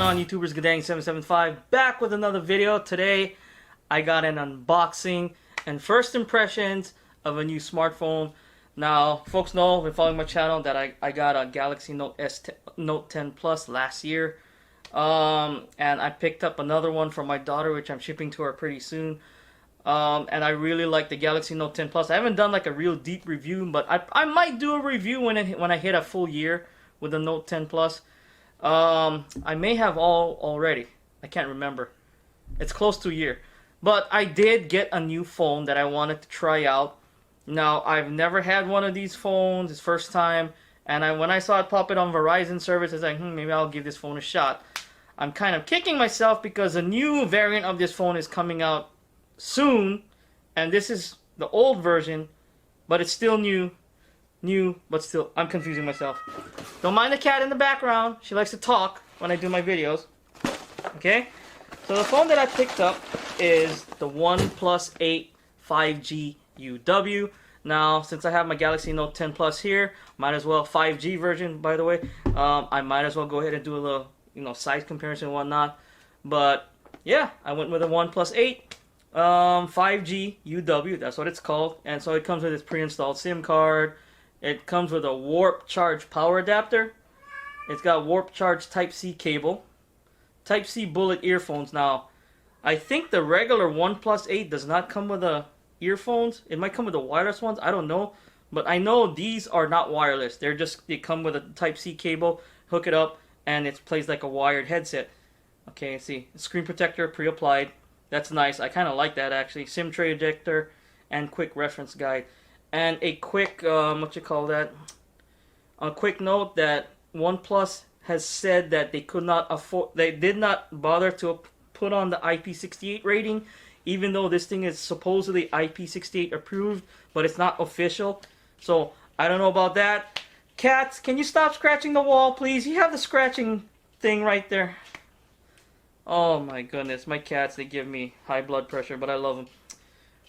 on, YouTubers? Guddang775 back with another video. Today I got an unboxing and first impressions of a new smartphone. Now, folks know, been following my channel, that I got a Galaxy Note 10 Plus last year. And I picked up another one for my daughter, which I'm shipping to her pretty soon. And I really like the Galaxy Note 10 Plus. I haven't done like a real deep review, but I might do a review when I hit a full year with the Note 10 Plus. I may have all already. I can't remember. It's close to a year. But I did get a new phone that I wanted to try out. Now, I've never had one of these phones. It's first time. And when I saw it pop it on Verizon service, I was like, maybe I'll give this phone a shot. I'm kind of kicking myself because a new variant of this phone is coming out soon. And this is the old version, but it's still new, but still, I'm confusing myself. Don't mind the cat in the background. She likes to talk when I do my videos. Okay? So the phone that I picked up is the Oneplus 8 5G UW. Now, since I have my Galaxy Note 10 Plus here, might as well, 5G version, by the way, I might as well go ahead and do a little, size comparison and whatnot. But, yeah, I went with a Oneplus 8 5G UW. That's what it's called. And so it comes with its pre-installed SIM card. It comes with a Warp Charge power adapter. It's got Warp Charge Type-C cable. Type-C bullet earphones. Now, I think the regular OnePlus 8 does not come with the earphones. It might come with the wireless ones. I don't know. But I know these are not wireless. They come with a Type-C cable. Hook it up, and it plays like a wired headset. Okay, see. Screen protector pre-applied. That's nice. I kind of like that, actually. SIM tray ejector and quick reference guide. And a quick, a quick note that OnePlus has said that they did not bother to put on the IP68 rating, even though this thing is supposedly IP68 approved, but it's not official. So, I don't know about that. Cats, can you stop scratching the wall, please? You have the scratching thing right there. Oh my goodness, my cats, they give me high blood pressure, but I love them.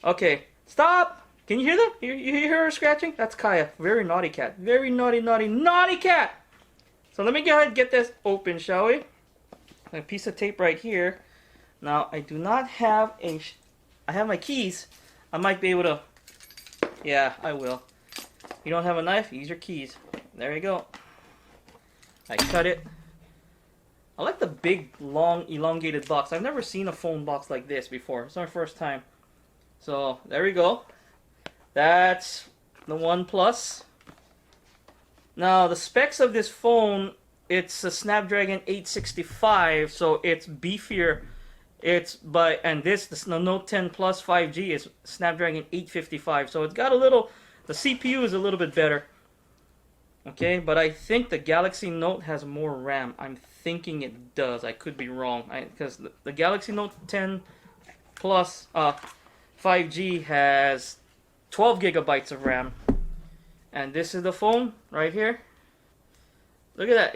Okay, stop! Can you hear them? You hear her scratching? That's Kaya. Very naughty cat. Very naughty, naughty, naughty cat! So let me go ahead and get this open, shall we? A piece of tape right here. Now, I do not have I have my keys. I might be able to... Yeah, I will. You don't have a knife? Use your keys. There you go. I cut it. I like the big, long, elongated box. I've never seen a phone box like this before. It's my first time. So, there we go. That's the OnePlus. Now, the specs of this phone, it's a Snapdragon 865, so it's beefier. The Note 10 Plus 5G is Snapdragon 855, so it's got the CPU is a little bit better. Okay, but I think the Galaxy Note has more RAM. I'm thinking it does. I could be wrong, because the Galaxy Note 10 Plus 5G has 12 gigabytes of RAM. And this is the phone right here. Look at that.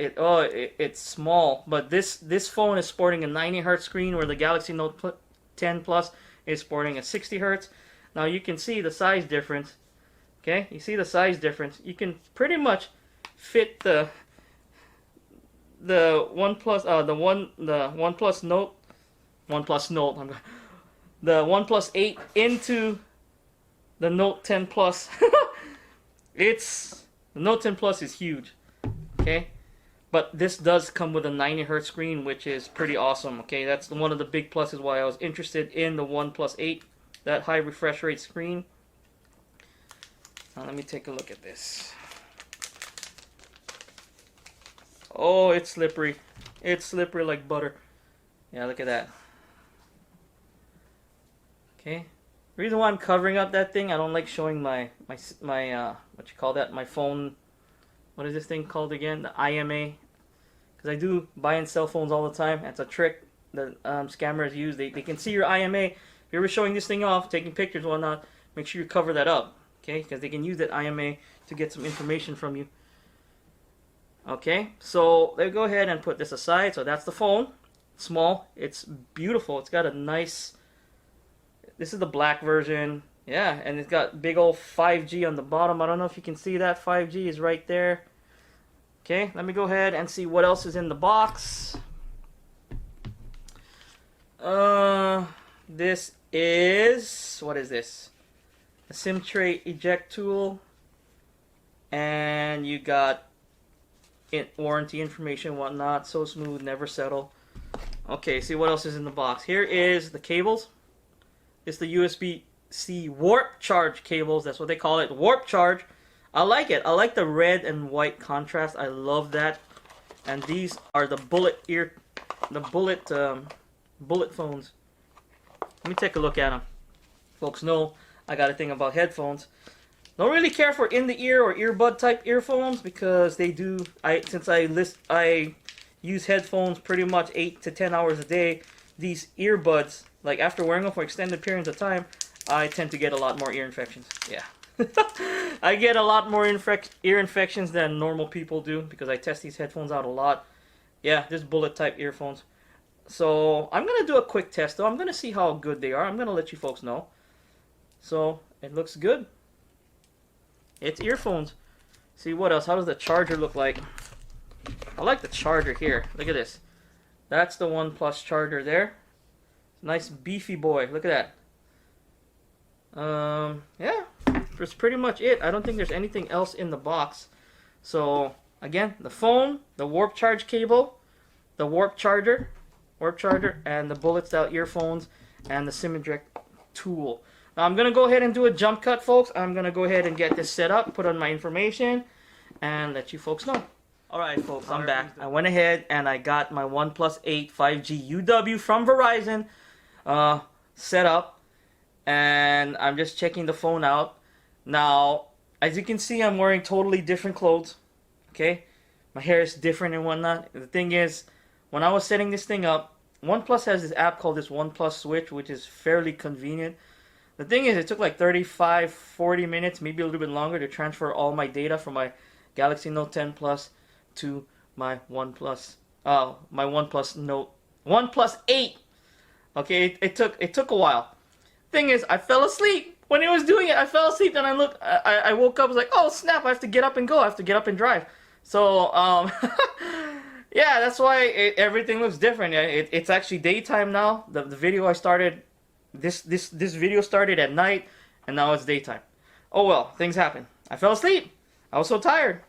It's small, but this phone is sporting a 90 Hz screen, where the Galaxy Note 10 Plus is sporting a 60 Hz. Now you can see the size difference. Okay, you see the size difference. You can pretty much fit the OnePlus the OnePlus 8 into the Note 10 Plus. The Note 10 Plus is huge. Okay, but this does come with a 90 Hz screen, which is pretty awesome. Okay, that's one of the big pluses why I was interested in the OnePlus 8, that high refresh rate screen. Now let me take a look at this. Oh, it's slippery. It's slippery like butter. Yeah, look at that. Okay. The reason why I'm covering up that thing, I don't like showing my what you call that, my phone, what is this thing called again? The IMA. Because I do buy and sell phones all the time. That's a trick that scammers use. They can see your IMA. If you're ever showing this thing off, taking pictures and whatnot, make sure you cover that up. Okay? Because they can use that IMA to get some information from you. Okay? So, let's go ahead and put this aside. So, that's the phone. Small. It's beautiful. It's got a nice... This is the black version. Yeah, and it's got big old 5G on the bottom. I don't know if you can see that. 5G is right there. Okay, let me go ahead and see what else is in the box. This is, what is this? A SIM tray eject tool, and you got warranty information, whatnot. So smooth, never settle. Okay, see what else is in the box. Here is the cables. It's the USB-C warp charge cables. That's what they call it, warp charge. I like it. I like the red and white contrast. I love that. And these are the bullet phones. Let me take a look at them. Folks know I got a thing about headphones. Don't really care for in the ear or earbud type earphones because they do. I use headphones pretty much 8 to 10 hours a day. These earbuds, like after wearing them for extended periods of time, I tend to get a lot more ear infections. Yeah. I get a lot more ear infections than normal people do because I test these headphones out a lot. Yeah, this bullet type earphones. So I'm going to do a quick test though. I'm going to see how good they are. I'm going to let you folks know. So it looks good. It's earphones. See what else? How does the charger look like? I like the charger here. Look at this. That's the One Plus charger there. Nice beefy boy. Look at that. Yeah. That's pretty much it. I don't think there's anything else in the box. So again, the phone, the warp charge cable, the warp charger, and the bullet style earphones, and the SIM eject tool. Now I'm gonna go ahead and do a jump cut, folks. I'm gonna go ahead and get this set up, put on my information, and let you folks know. Alright folks, I'm back. I went ahead and I got my OnePlus 8 5G UW from Verizon set up, and I'm just checking the phone out. Now, as you can see, I'm wearing totally different clothes. Okay, my hair is different and whatnot. The thing is, when I was setting this thing up, OnePlus has this app called this OnePlus Switch, which is fairly convenient. The thing is, it took like 35-40 minutes, maybe a little bit longer, to transfer all my data from my Galaxy Note 10 Plus to my OnePlus OnePlus 8. Okay, it took a while. Thing is, I fell asleep. When it was doing it, I fell asleep, and I woke up, I was like, oh snap, I have to get up and go, I have to get up and drive. So, yeah, that's why everything looks different. It's actually daytime now. The video I started, this video started at night, and now it's daytime. Oh well, things happen. I fell asleep. I was so tired.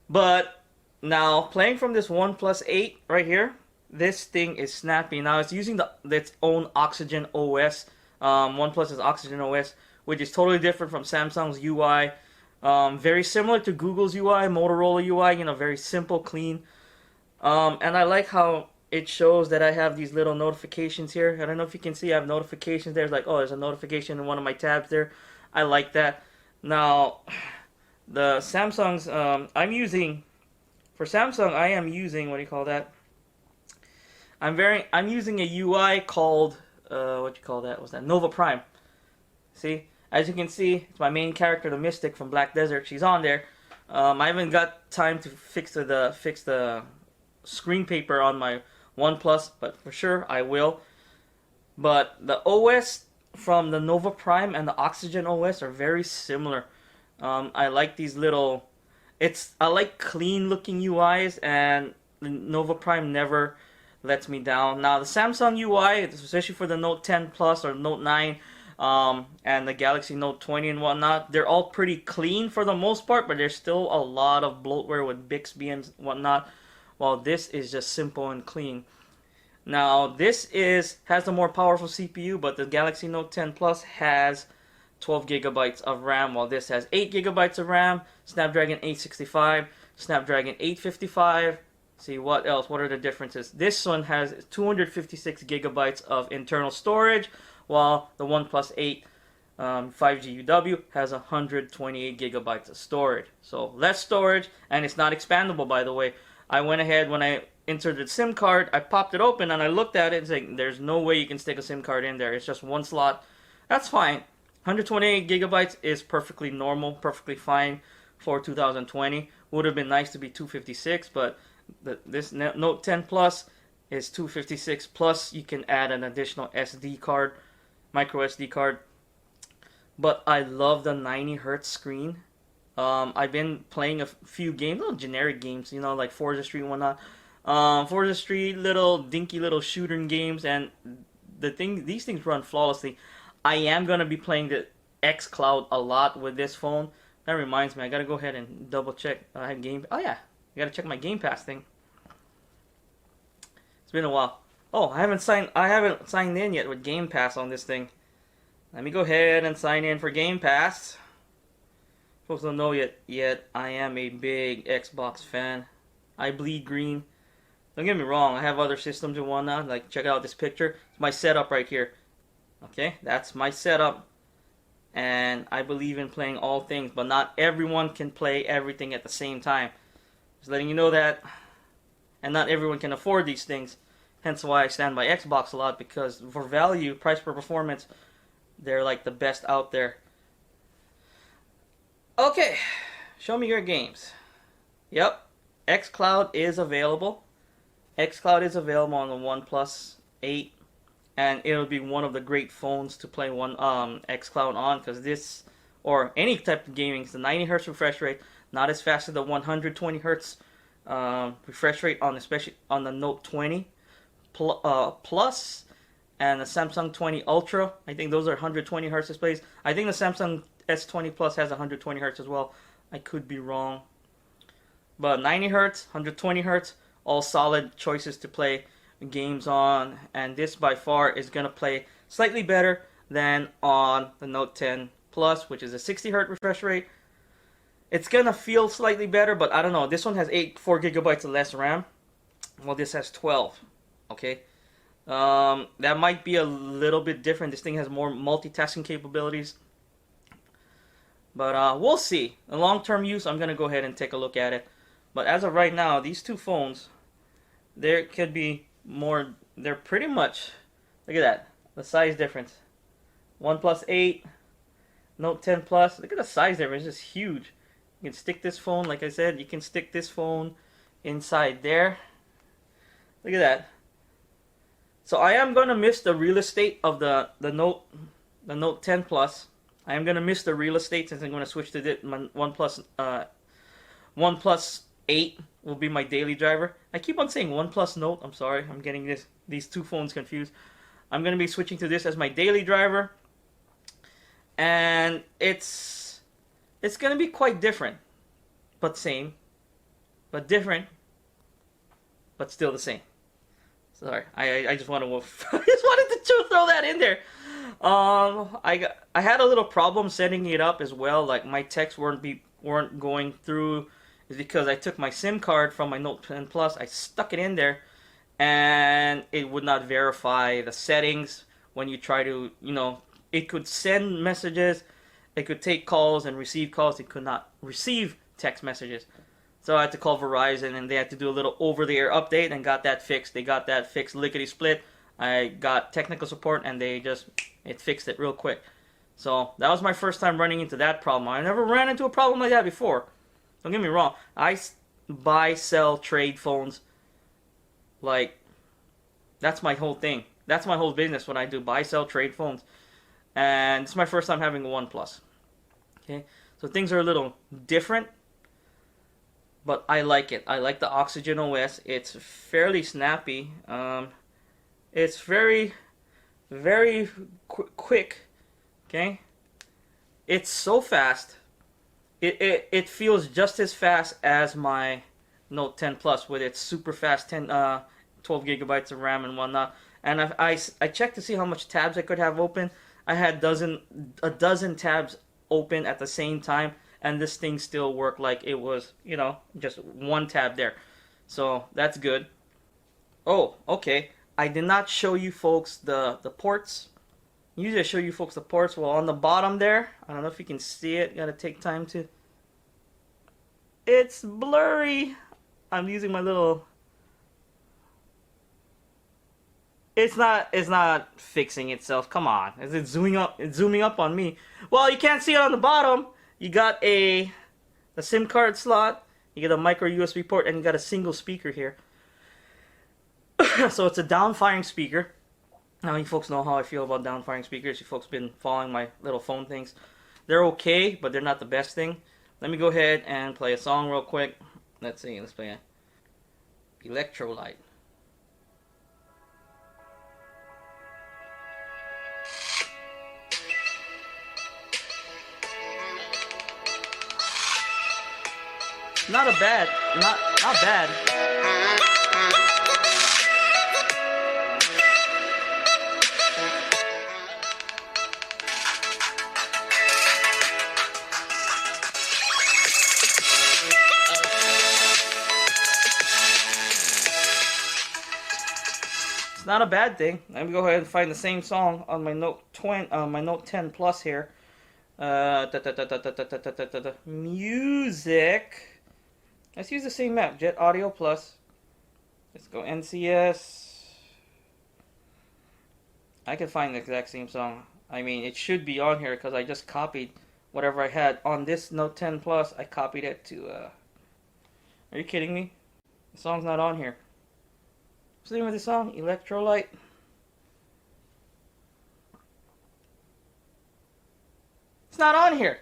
But now, playing from this OnePlus 8 right here, this thing is snappy. Now it's using its own Oxygen OS. OnePlus is Oxygen OS, which is totally different from Samsung's UI. Very similar to Google's UI, Motorola UI. You know, very simple, clean. And I like how it shows that I have these little notifications here. I don't know if you can see. I have notifications. There's like, oh, there's a notification in one of my tabs there. I like that. Now, the Samsung's for Samsung, I am using, what do you call that? I'm using a UI called what do you call that? What's that? Nova Prime. See, as you can see, it's my main character, the Mystic from Black Desert. She's on there. I haven't got time to fix the screen paper on my OnePlus, but for sure I will. But the OS from the Nova Prime and the Oxygen OS are very similar. I like these little. I like clean looking UIs, and the Nova Prime never lets me down. Now the Samsung UI, especially for the Note 10 Plus or Note 9 and the Galaxy Note 20 and whatnot, they're all pretty clean for the most part, but there's still a lot of bloatware with Bixby and whatnot, while this is just simple and clean. Now this has a more powerful CPU, but the Galaxy Note 10 Plus has 12 gigabytes of RAM, while this has 8 gigabytes of RAM, Snapdragon 865, Snapdragon 855. See what else? What are the differences? This one has 256 gigabytes of internal storage, while the OnePlus 8 5G UW has 128 gigabytes of storage. So less storage, and it's not expandable, by the way. I went ahead, when I inserted the SIM card, I popped it open and I looked at it and said, there's no way you can stick a SIM card in there. It's just one slot. That's fine. 128 gigabytes is perfectly normal, perfectly fine for 2020. Would have been nice to be 256, but this Note 10 Plus is 256, plus you can add an additional SD card, micro SD card. But I love the 90 Hz screen. I've been playing a few games, little generic games, you know, like Forza Street and whatnot. Forza Street, little dinky little shooter games, and these things run flawlessly. I am gonna be playing the xCloud a lot with this phone. That reminds me, I gotta go ahead and double check. I have game. Oh yeah, I gotta check my Game Pass thing. It's been a while. Oh, I haven't signed in yet with Game Pass on this thing. Let me go ahead and sign in for Game Pass. Folks don't know yet I am a big Xbox fan. I bleed green. Don't get me wrong, I have other systems and whatnot. Like, check out this picture. It's my setup right here. Okay, that's my setup. And I believe in playing all things, but not everyone can play everything at the same time. Just letting you know that. And not everyone can afford these things. Hence why I stand by Xbox a lot, because for value, price per performance, they're like the best out there. Okay, show me your games. Yep, xCloud is available. xCloud is available on the OnePlus 8, and it'll be one of the great phones to play xCloud on, because this, or any type of gaming, is the 90 Hz refresh rate, not as fast as the 120 Hz refresh rate on, especially on the Note 20 Plus and the Samsung 20 Ultra. I think those are 120 Hz displays. I think the Samsung S20 Plus has 120 Hz as well. I could be wrong. But 90 Hz, 120 Hz, all solid choices to play games on. And this by far is going to play slightly better than on the Note 10 Plus, which is a 60 Hz refresh rate. It's going to feel slightly better, but I don't know. This one has 4 gigabytes of less RAM. Well, this has 12. Okay. That might be a little bit different. This thing has more multitasking capabilities. But we'll see. In long-term use, I'm going to go ahead and take a look at it. But as of right now, these two phones, there could be more. They're pretty much, look at that, the size difference. OnePlus 8, Note 10 Plus. Look at the size difference. It's just huge. You can stick this phone, like I said, you can stick this phone inside there. Look at that. So I am going to miss the real estate of the Note 10 Plus. I am going to miss the real estate since I'm going to switch to my OnePlus 8 will be my daily driver. I keep on saying OnePlus Note. I'm sorry. I'm getting these two phones confused. I'm going to be switching to this as my daily driver. And it's going to be quite different. But same. But different. But still the same. Sorry, I just want to I just wanted to throw that in there. I had a little problem setting it up as well. Like my texts weren't going through, is because I took my SIM card from my Note 10 Plus. I stuck it in there, and it would not verify the settings when you try to, it could send messages, it could take calls and receive calls. It could not receive text messages. So I had to call Verizon, and they had to do a little over-the-air update and got that fixed. They got that fixed lickety-split. I got technical support, and it fixed it real quick. So that was my first time running into that problem. I never ran into a problem like that before. Don't get me wrong. I buy, sell, trade phones. Like, that's my whole thing. That's my whole business, what I do. Buy, sell, trade phones. And it's my first time having a OnePlus. Okay? So things are a little different. But I like it. I like the Oxygen OS. It's fairly snappy. It's very, very quick. Okay? It's so fast. It feels just as fast as my Note 10 Plus with its super fast 12 gigabytes of RAM and whatnot. And I checked to see how much tabs I could have open. I had a dozen tabs open at the same time. And this thing still worked like it was, just one tab there. So that's good. Oh, okay. I did not show you folks the ports. Usually I show you folks the ports. Well, on the bottom there, I don't know if you can see it. Gotta take time to. It's blurry. I'm using my little. It's not fixing itself. Come on. Is it zooming up? It's zooming up on me. Well, you can't see it on the bottom. You got a SIM card slot, you get a micro USB port, and you got a single speaker here. So it's a down-firing speaker. Now you folks know how I feel about down-firing speakers. You folks been following my little phone things. They're okay, but they're not the best thing. Let me go ahead and play a song real quick. Let's see, let's play it. Electrolyte. Not bad. It's not a bad thing. Let me go ahead and find the same song on my Note 10 Plus here. Music. Let's use the same map, Jet Audio Plus. Let's go NCS. I can find the exact same song. I mean, it should be on here because I just copied whatever I had on this Note 10 Plus. I copied it to. Are you kidding me? The song's not on here. What's the name of the song? Electrolyte. It's not on here.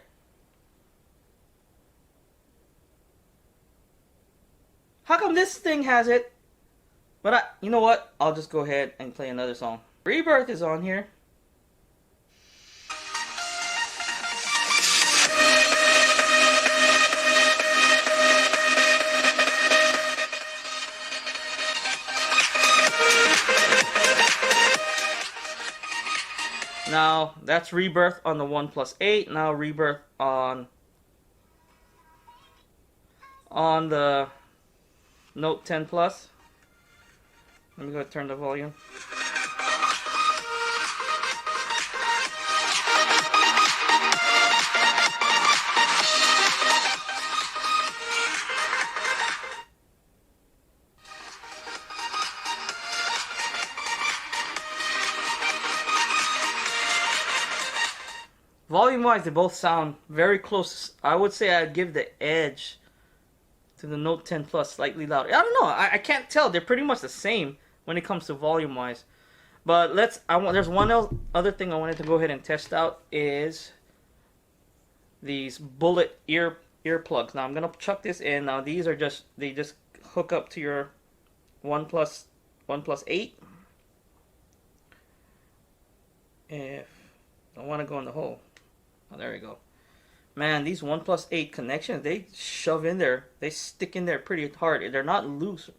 How come this thing has it? But you know what? I'll just go ahead and play another song. Rebirth is on here. Now, that's Rebirth on the OnePlus 8. Now, Rebirth on the Note 10 Plus. Let me go ahead and turn the volume. Volume-wise, they both sound very close. I would say I'd give the edge to the Note 10 Plus slightly louder. I don't know. I can't tell. They're pretty much the same when it comes to volume-wise. But there's one other thing I wanted to go ahead and test out is these bullet earplugs. Now I'm gonna chuck this in. Now these are they just hook up to your OnePlus 8. If I want to go in the hole. Oh, there we go. Man, these OnePlus 8 connections, they shove in there. They stick in there pretty hard. They're not loose.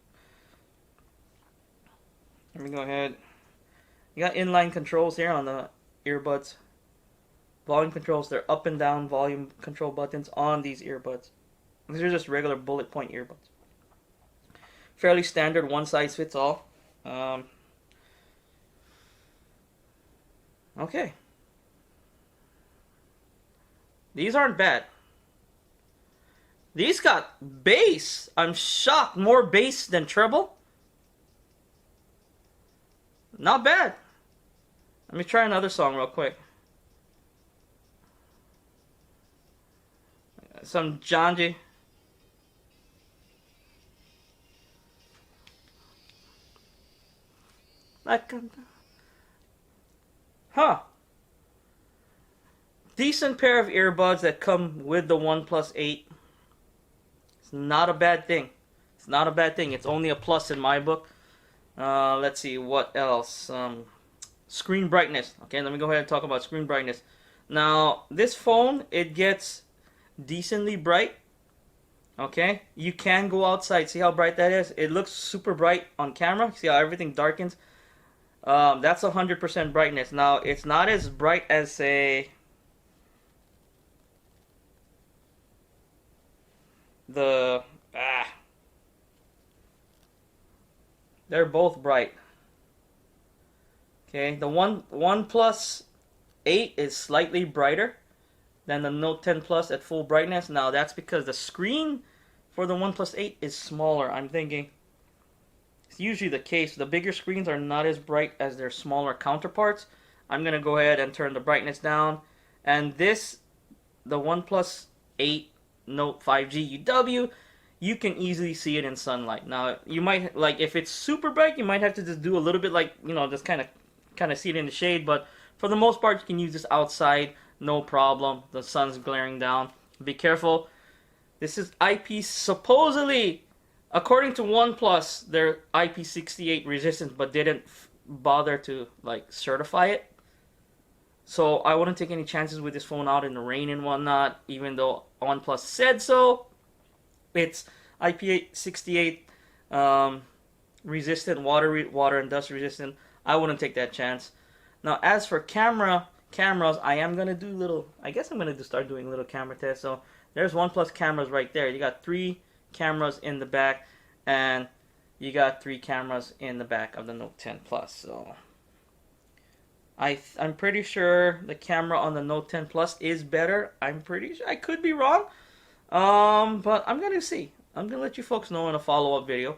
Let me go ahead. You got inline controls here on the earbuds. Volume controls, they're up and down volume control buttons on these earbuds. These are just regular bullet point earbuds. Fairly standard, one size fits all. Okay. These aren't bad. These got bass. I'm shocked. More bass than treble. Not bad. Let me try another song real quick. Some Janji. Huh. Decent pair of earbuds that come with the OnePlus 8. It's not a bad thing. It's not a bad thing. It's only a plus in my book. Let's see, what else? Screen brightness. Okay, let me go ahead and talk about screen brightness. Now, this phone, it gets decently bright. Okay, you can go outside. See how bright that is? It looks super bright on camera. See how everything darkens? That's 100% brightness. Now, it's not as bright as, say, they're both bright. Okay, the OnePlus 8 is slightly brighter than the Note 10 Plus at full brightness. Now that's because the screen for the OnePlus 8 is smaller. I'm thinking it's usually the case. The bigger screens are not as bright as their smaller counterparts. I'm gonna go ahead and turn the brightness down. And the OnePlus 8 Note 5G UW, you can easily see it in sunlight. Now you might, like, if it's super bright, you might have to just do a little bit, like, you know, just kind of see it in the shade. But for the most part, you can use this outside, no problem. The sun's glaring down. Be careful. This is supposedly according to OnePlus, they're IP68 resistant, but didn't bother to like certify it. So I wouldn't take any chances with this phone out in the rain and whatnot, even though OnePlus said so. It's IP68 resistant, water and dust resistant. I wouldn't take that chance. Now, as for cameras, I am gonna do little. I guess I'm gonna start doing little camera tests. So there's OnePlus cameras right there. You got 3 cameras in the back, and you got 3 cameras in the back of the Note 10 Plus. So I'm pretty sure the camera on the Note 10 Plus is better. I'm pretty sure. I could be wrong. But I'm gonna see. I'm gonna let you folks know in a follow-up video.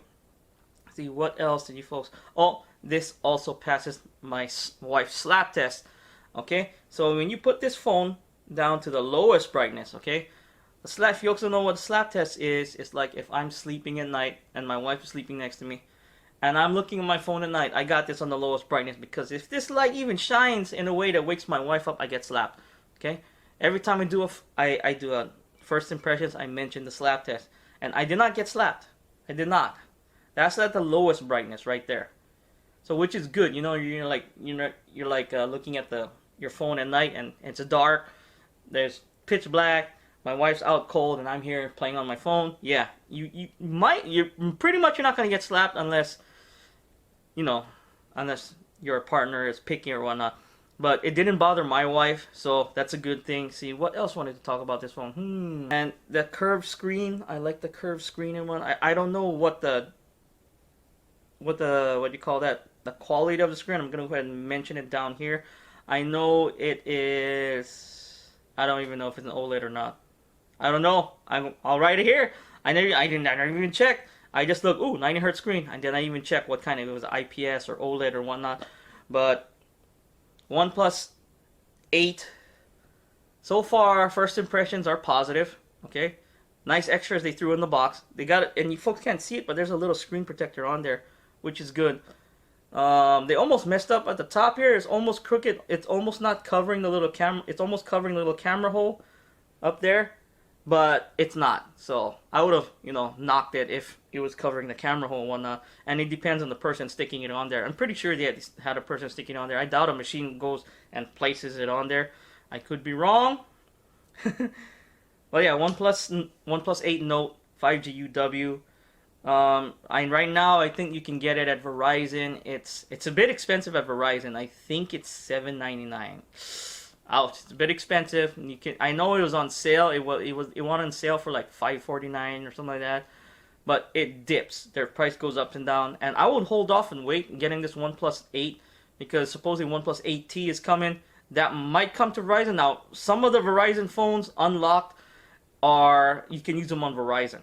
See what else did you folks. Oh, this also passes my wife's slap test. Okay, so when you put this phone down to the lowest brightness, okay, the slap. If you also know what the slap test is, it's like if I'm sleeping at night and my wife is sleeping next to me, and I'm looking at my phone at night. I got this on the lowest brightness because if this light even shines in a way that wakes my wife up, I get slapped. Okay, every time I do I do a first impressions, I mention the slap test, and I did not get slapped. I did not. That's at the lowest brightness right there. So which is good. You know, you're like looking at your phone at night, and it's dark. There's pitch black. My wife's out cold, and I'm here playing on my phone. Yeah, you're pretty much you're not gonna get slapped unless unless your partner is picky or whatnot. But it didn't bother my wife, so that's a good thing. See, what else wanted to talk about this phone? And the curved screen, I like the curved screen in one. I don't know what you call that, the quality of the screen. I'm gonna go ahead and mention it down here. I know it is. I don't even know if it's an OLED or not. I don't know. I'll write it here. I never even checked. I just look, 90 Hz screen, and then I even check what kind of it was, IPS or OLED or whatnot. But OnePlus 8, so far, first impressions are positive. Okay, nice extras they threw in the box. They got it, and you folks can't see it, but there's a little screen protector on there, which is good. They almost messed up at the top here. It's almost crooked. It's almost not covering the little camera. It's almost covering the little camera hole up there, but it's not. So I would have, knocked it if it was covering the camera hole and whatnot. And it depends on the person sticking it on there. I'm pretty sure they had a person sticking it on there. I doubt a machine goes and places it on there. I could be wrong. But yeah, OnePlus 8 Note 5G UW. Right now I think you can get it at Verizon. It's a bit expensive at Verizon. I think it's $799. Ouch, it's a bit expensive. I know it was on sale. It went on sale for like $549 or something like that. But it dips. Their price goes up and down. And I would hold off and wait getting this OnePlus 8 because supposedly OnePlus 8T is coming. That might come to Verizon. Now, some of the Verizon phones unlocked you can use them on Verizon.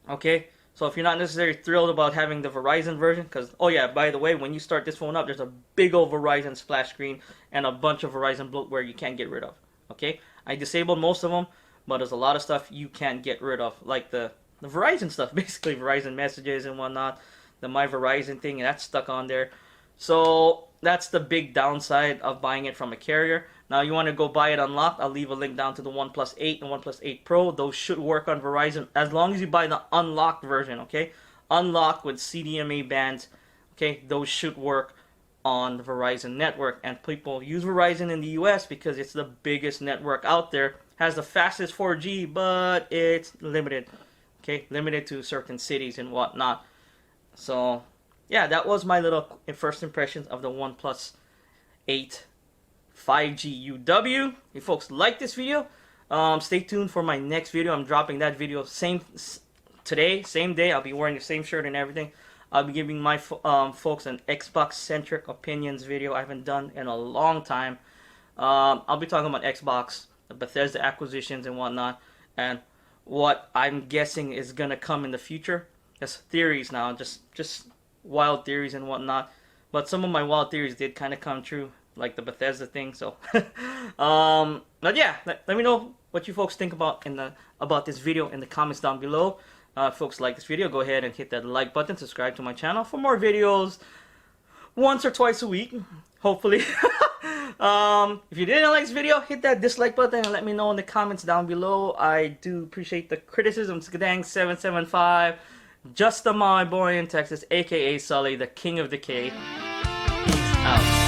Okay? So if you're not necessarily thrilled about having the Verizon version, because, oh yeah, by the way, when you start this phone up, there's a big old Verizon splash screen and a bunch of Verizon bloatware you can't get rid of. Okay? I disabled most of them, but there's a lot of stuff you can't get rid of, like the Verizon stuff, basically Verizon messages and whatnot, the My Verizon thing, that's stuck on there. So that's the big downside of buying it from a carrier. Now you want to go buy it unlocked, I'll leave a link down to the OnePlus 8 and OnePlus 8 Pro. Those should work on Verizon as long as you buy the unlocked version, okay? Unlocked with CDMA bands, okay? Those should work on the Verizon network. And people use Verizon in the US because it's the biggest network out there. Has the fastest 4G, but it's limited, okay? Limited to certain cities and whatnot. So, yeah, that was my little first impressions of the OnePlus 8 5G UW. If you folks like this video, stay tuned for my next video. I'm dropping that video same day. I'll be wearing the same shirt and everything. I'll be giving my folks an Xbox-centric opinions video I haven't done in a long time. I'll be talking about Xbox, the Bethesda acquisitions and whatnot, and what I'm guessing is going to come in the future. That's theories now, just wild theories and whatnot. But some of my wild theories did kind of come true, like the Bethesda thing. So, but yeah, let me know what you folks think about this video in the comments down below. If folks like this video, go ahead and hit that like button, subscribe to my channel for more videos once or twice a week, hopefully. If you didn't like this video, hit that dislike button and let me know in the comments down below. I do appreciate the criticisms. Guddang 775. Just my boy in Texas, aka Sully, the king of decay. Peace out.